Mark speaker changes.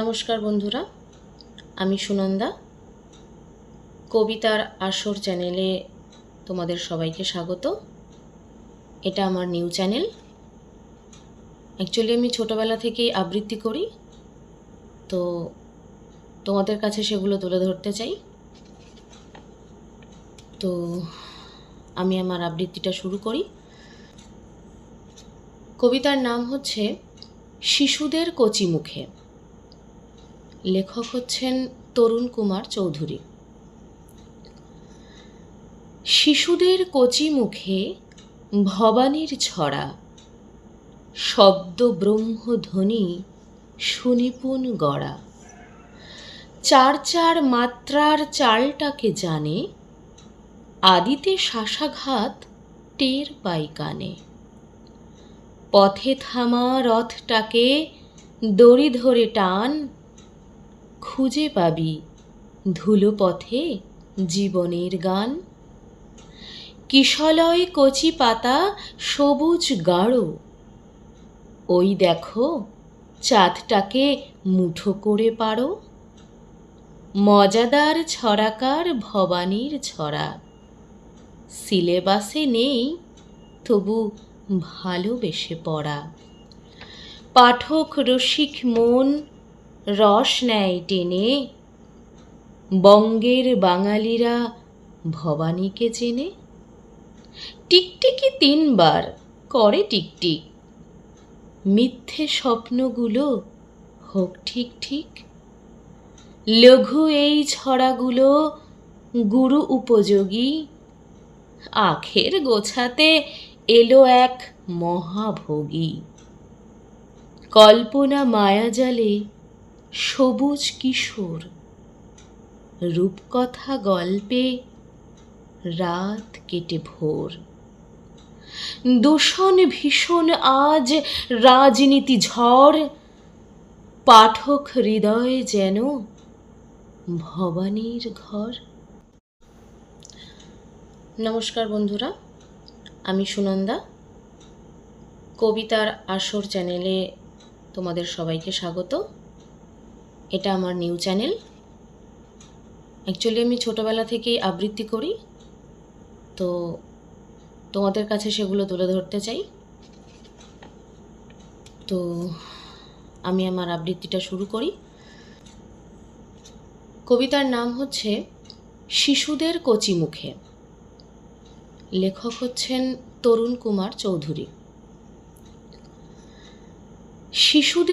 Speaker 1: নমস্কার বন্ধুরা, আমি সুনন্দা। কবিতার আসর চ্যানেলে তোমাদের সবাইকে স্বাগত। এটা আমার নিউ চ্যানেল। অ্যাকচুয়ালি আমি ছোটোবেলা থেকেই আবৃত্তি করি, তো তোমাদের কাছে সেগুলো তুলে ধরতে চাই। তো আমি আমার আবৃত্তিটা শুরু করি। কবিতার নাম হচ্ছে শিশুদের কচি মুখে। লেখক হচ্ছেন তরুণ কুমার চৌধুরী। শিশুদের কচি মুখে ভবানীর ছড়া, শব্দ ব্রহ্মধ্বনি সুনিপুণ গড়া। চার চার মাত্রার চালটাকে জানে, আদিতে শ্বাসাঘাত টের পাই কানে। পথে থামা রথটাকে দড়ি ধরে টান, খুঁজে পাবি ধুলো পথে জীবনের গান। কিশলয় কচি পাতা সবুজ গাঢ়, ওই দেখো চাঁদটাকে মুঠো করে পারো। মজাদার ছড়াকার ভবানীর ছড়া, সিলেবাসে নেই তবু ভালোবেসে পড়া। পাঠক রসিক মন রস নেয় টেনে, বঙ্গের বাঙালিরা ভবানীকে চেনে। টিকটিকি 3 বার করে টিকটিক, মিথ্যে স্বপ্নগুলো হোক ঠিক ঠিক। লঘু এই ছড়াগুলো গুরু উপযোগী, আখের গোছাতে এলো এক মহাভোগী। কল্পনা মায়াজালে সবুজ কিশোর, রূপকথা গল্পে রাত কেটে ভোর। দূষণ ভীষণ আজ রাজনীতি ঝড়, পাঠক হৃদয়ে যেন ভবানীর ঘর। নমস্কার বন্ধুরা, আমি সুনন্দা। কবিতার আসর চ্যানেলে তোমাদের সবাইকে স্বাগত। এটা আমার নিউ চ্যানেল। অ্যাকচুয়ালি আমি ছোটোবেলা থেকেই আবৃত্তি করি, তো তোমাদের কাছে সেগুলো তুলে ধরতে চাই। তো আমি আমার আবৃত্তিটা শুরু করি। কবিতার নাম হচ্ছে শিশুদের কচি মুখে। লেখক হচ্ছেন তরুণ কুমার চৌধুরী। শিশুদের